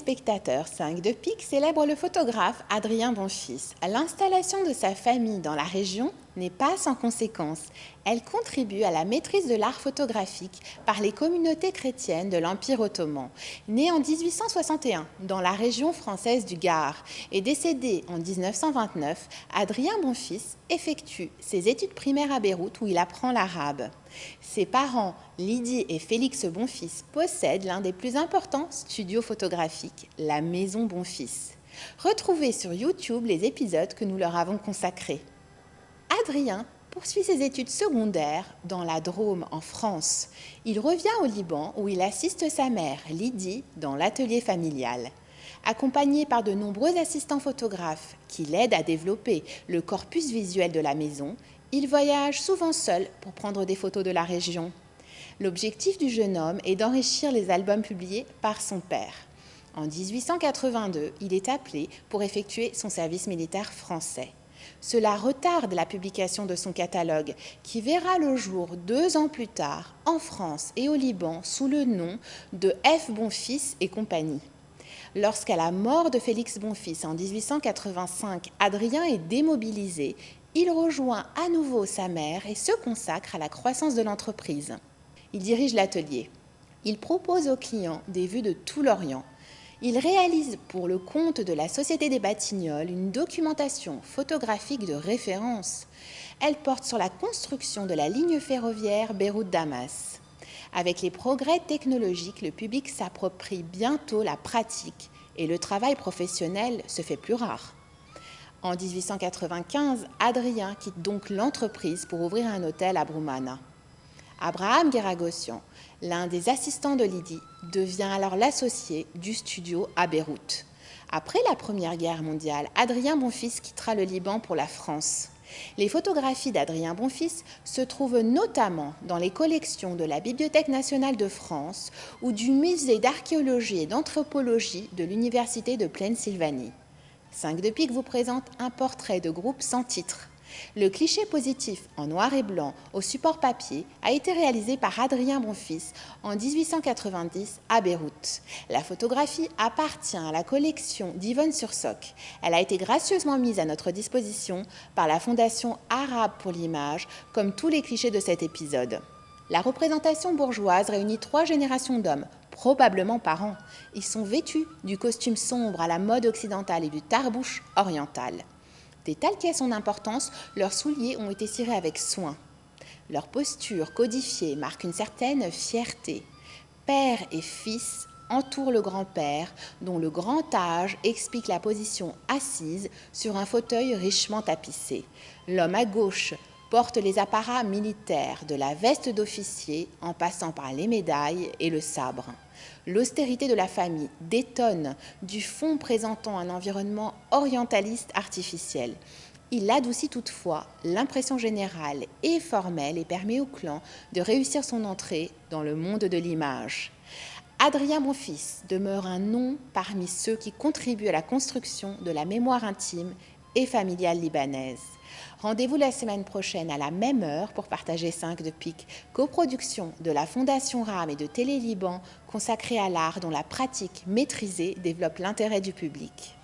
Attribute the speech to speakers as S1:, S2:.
S1: téléspectateurs, 5 de Pique célèbre le photographe Adrien Bonfils. L'installation de sa famille dans la région n'est pas sans conséquence. Elle contribue à la maîtrise de l'art photographique par les communautés chrétiennes de l'Empire ottoman. Né en 1861 dans la région française du Gard et décédé en 1929, Adrien Bonfils effectue ses études primaires à Beyrouth où il apprend l'arabe. Ses parents, Lydie et Félix Bonfils, possèdent l'un des plus importants studios photographiques, la Maison Bonfils. Retrouvez sur YouTube les épisodes que nous leur avons consacrés. Adrien poursuit ses études secondaires dans la Drôme, en France. Il revient au Liban où il assiste sa mère, Lydie, dans l'atelier familial. Accompagné par de nombreux assistants photographes qui l'aident à développer le corpus visuel de la maison, il voyage souvent seul pour prendre des photos de la région. L'objectif du jeune homme est d'enrichir les albums publiés par son père. En 1882, il est appelé pour effectuer son service militaire français. Cela retarde la publication de son catalogue, qui verra le jour 2 ans plus tard, en France et au Liban, sous le nom de F. Bonfils et compagnie. Lorsqu'à la mort de Félix Bonfils en 1885, Adrien est démobilisé, il rejoint à nouveau sa mère et se consacre à la croissance de l'entreprise. Il dirige l'atelier. Il propose aux clients des vues de tout l'Orient. Il réalise pour le compte de la Société des Batignolles une documentation photographique de référence. Elle porte sur la construction de la ligne ferroviaire Beyrouth-Damas. Avec les progrès technologiques, le public s'approprie bientôt la pratique et le travail professionnel se fait plus rare. En 1895, Adrien quitte donc l'entreprise pour ouvrir un hôtel à Broumana. Abraham Guéragossian, l'un des assistants de Lydie, devient alors l'associé du studio à Beyrouth. Après la Première Guerre mondiale, Adrien Bonfils quittera le Liban pour la France. Les photographies d'Adrien Bonfils se trouvent notamment dans les collections de la Bibliothèque nationale de France ou du Musée d'archéologie et d'anthropologie de l'Université de Pennsylvanie. 5 de Pique vous présente un portrait de groupe sans titre. Le cliché positif en noir et blanc au support papier a été réalisé par Adrien Bonfils en 1890 à Beyrouth. La photographie appartient à la collection d'Yvonne Sursock. Elle a été gracieusement mise à notre disposition par la Fondation Arabe pour l'image, comme tous les clichés de cet épisode. La représentation bourgeoise réunit 3 générations d'hommes, probablement parents. Ils sont vêtus du costume sombre à la mode occidentale et du tarbouche oriental. Dès telle qu'est son importance, leurs souliers ont été cirés avec soin. Leur posture codifiée marque une certaine fierté. Père et fils entourent le grand-père, dont le grand âge explique la position assise sur un fauteuil richement tapissé. L'homme à gauche porte les apparats militaires, de la veste d'officier en passant par les médailles et le sabre. L'austérité de la famille détonne du fond présentant un environnement orientaliste artificiel. Il adoucit toutefois l'impression générale et formelle et permet au clan de réussir son entrée dans le monde de l'image. Adrien Bonfils demeure un nom parmi ceux qui contribuent à la construction de la mémoire intime et familiale libanaise. Rendez-vous la semaine prochaine à la même heure pour partager 5 de Pique, coproduction de la Fondation RAM et de Télé Liban consacrée à l'art dont la pratique maîtrisée développe l'intérêt du public.